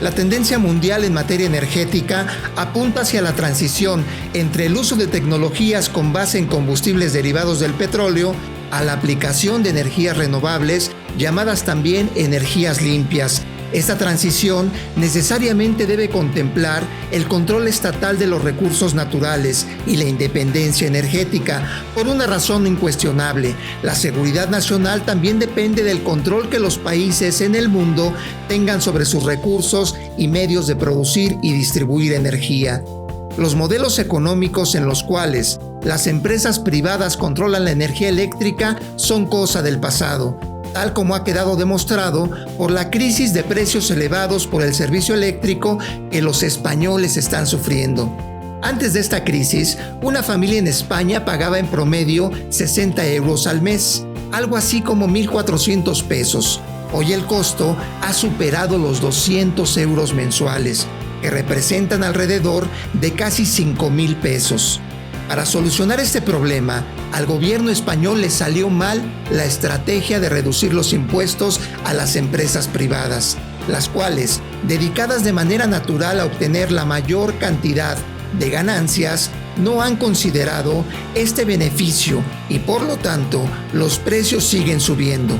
La tendencia mundial en materia energética apunta hacia la transición entre el uso de tecnologías con base en combustibles derivados del petróleo a la aplicación de energías renovables, llamadas también energías limpias. Esta transición necesariamente debe contemplar el control estatal de los recursos naturales y la independencia energética, por una razón incuestionable. La seguridad nacional también depende del control que los países en el mundo tengan sobre sus recursos y medios de producir y distribuir energía. Los modelos económicos en los cuales las empresas privadas controlan la energía eléctrica son cosa del pasado, tal como ha quedado demostrado por la crisis de precios elevados por el servicio eléctrico que los españoles están sufriendo. Antes de esta crisis, una familia en España pagaba en promedio 60 euros al mes, algo así como 1,400 pesos. Hoy el costo ha superado los 200 euros mensuales, que representan alrededor de casi 5,000 pesos. Para solucionar este problema, al gobierno español le salió mal la estrategia de reducir los impuestos a las empresas privadas, las cuales, dedicadas de manera natural a obtener la mayor cantidad de ganancias, no han considerado este beneficio y por lo tanto los precios siguen subiendo.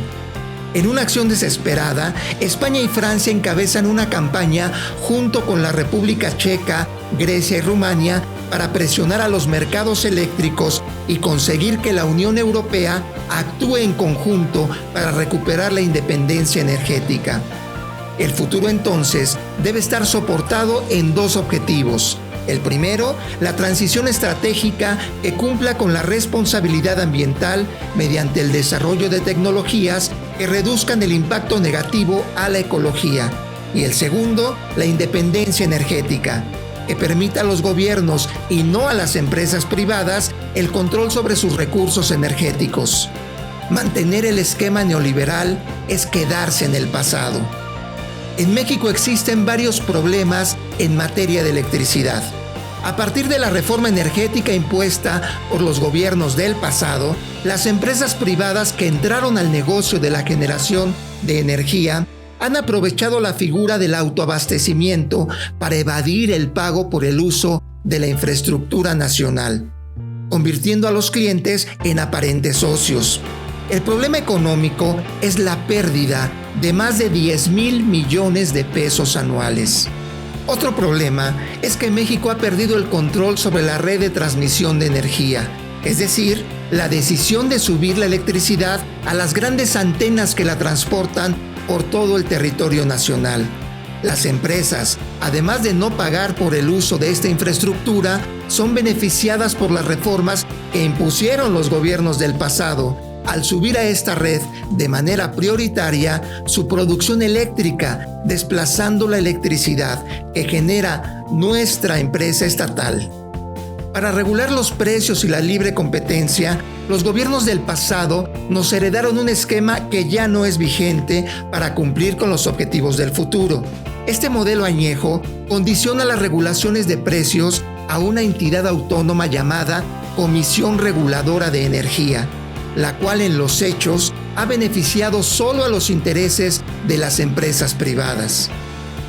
En una acción desesperada, España y Francia encabezan una campaña junto con la República Checa, Grecia y Rumania para presionar a los mercados eléctricos y conseguir que la Unión Europea actúe en conjunto para recuperar la independencia energética. El futuro entonces debe estar soportado en dos objetivos. El primero, la transición estratégica que cumpla con la responsabilidad ambiental mediante el desarrollo de tecnologías que reduzcan el impacto negativo a la ecología. Y el segundo, la independencia energética, que permita a los gobiernos y no a las empresas privadas el control sobre sus recursos energéticos. Mantener el esquema neoliberal es quedarse en el pasado. En México existen varios problemas en materia de electricidad. A partir de la reforma energética impuesta por los gobiernos del pasado, las empresas privadas que entraron al negocio de la generación de energía han aprovechado la figura del autoabastecimiento para evadir el pago por el uso de la infraestructura nacional, convirtiendo a los clientes en aparentes socios. El problema económico es la pérdida de más de 10,000 millones de pesos anuales. Otro problema es que México ha perdido el control sobre la red de transmisión de energía, es decir, la decisión de subir la electricidad a las grandes antenas que la transportan por todo el territorio nacional. Las empresas, además de no pagar por el uso de esta infraestructura, son beneficiadas por las reformas que impusieron los gobiernos del pasado, al subir a esta red de manera prioritaria su producción eléctrica, desplazando la electricidad que genera nuestra empresa estatal. Para regular los precios y la libre competencia, los gobiernos del pasado nos heredaron un esquema que ya no es vigente para cumplir con los objetivos del futuro. Este modelo añejo condiciona las regulaciones de precios a una entidad autónoma llamada Comisión Reguladora de Energía, la cual en los hechos ha beneficiado solo a los intereses de las empresas privadas.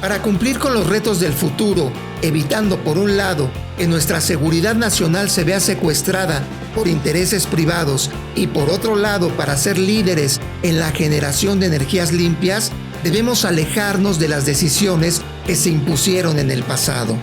Para cumplir con los retos del futuro, evitando por un lado que nuestra seguridad nacional se vea secuestrada por intereses privados y por otro lado para ser líderes en la generación de energías limpias, debemos alejarnos de las decisiones que se impusieron en el pasado.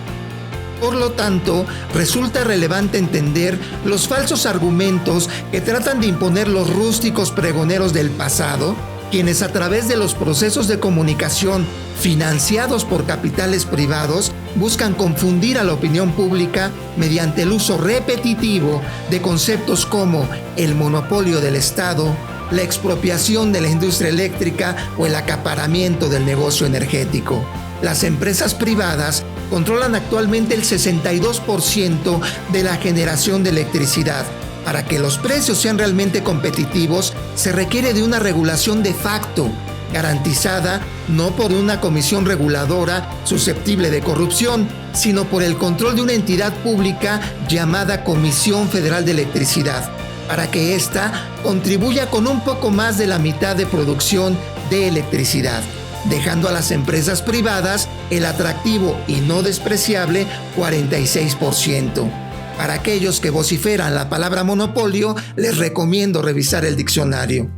Por lo tanto, resulta relevante entender los falsos argumentos que tratan de imponer los rústicos pregoneros del pasado, quienes a través de los procesos de comunicación financiados por capitales privados buscan confundir a la opinión pública mediante el uso repetitivo de conceptos como el monopolio del Estado, la expropiación de la industria eléctrica o el acaparamiento del negocio energético. Las empresas privadas controlan actualmente el 62% de la generación de electricidad. Para que los precios sean realmente competitivos, se requiere de una regulación de facto, garantizada no por una comisión reguladora susceptible de corrupción, sino por el control de una entidad pública llamada Comisión Federal de Electricidad, para que ésta contribuya con un poco más de la mitad de producción de electricidad. dejando a las empresas privadas el atractivo y no despreciable 46%. Para aquellos que vociferan la palabra monopolio, les recomiendo revisar el diccionario.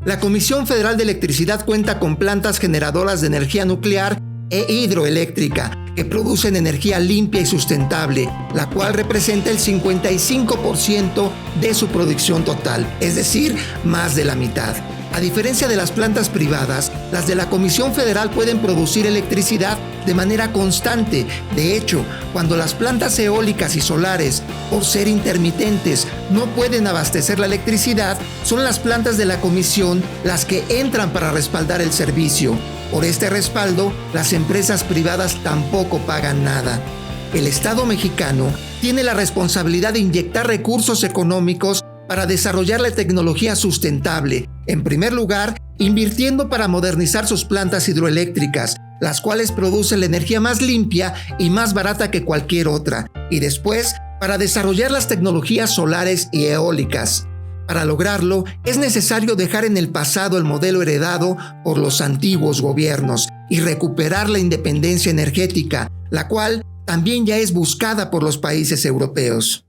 La Comisión Federal de Electricidad cuenta con plantas generadoras de energía nuclear e hidroeléctrica que producen energía limpia y sustentable, la cual representa el 55% de su producción total, es decir, más de la mitad. A diferencia de las plantas privadas, las de la Comisión Federal pueden producir electricidad de manera constante. De hecho, cuando las plantas eólicas y solares, por ser intermitentes, no pueden abastecer la electricidad, son las plantas de la Comisión las que entran para respaldar el servicio. Por este respaldo, las empresas privadas tampoco pagan nada. El Estado mexicano tiene la responsabilidad de inyectar recursos económicos para desarrollar la tecnología sustentable, en primer lugar, invirtiendo para modernizar sus plantas hidroeléctricas, las cuales producen la energía más limpia y más barata que cualquier otra, y después, para desarrollar las tecnologías solares y eólicas. Para lograrlo, es necesario dejar en el pasado el modelo heredado por los antiguos gobiernos y recuperar la independencia energética, la cual también ya es buscada por los países europeos.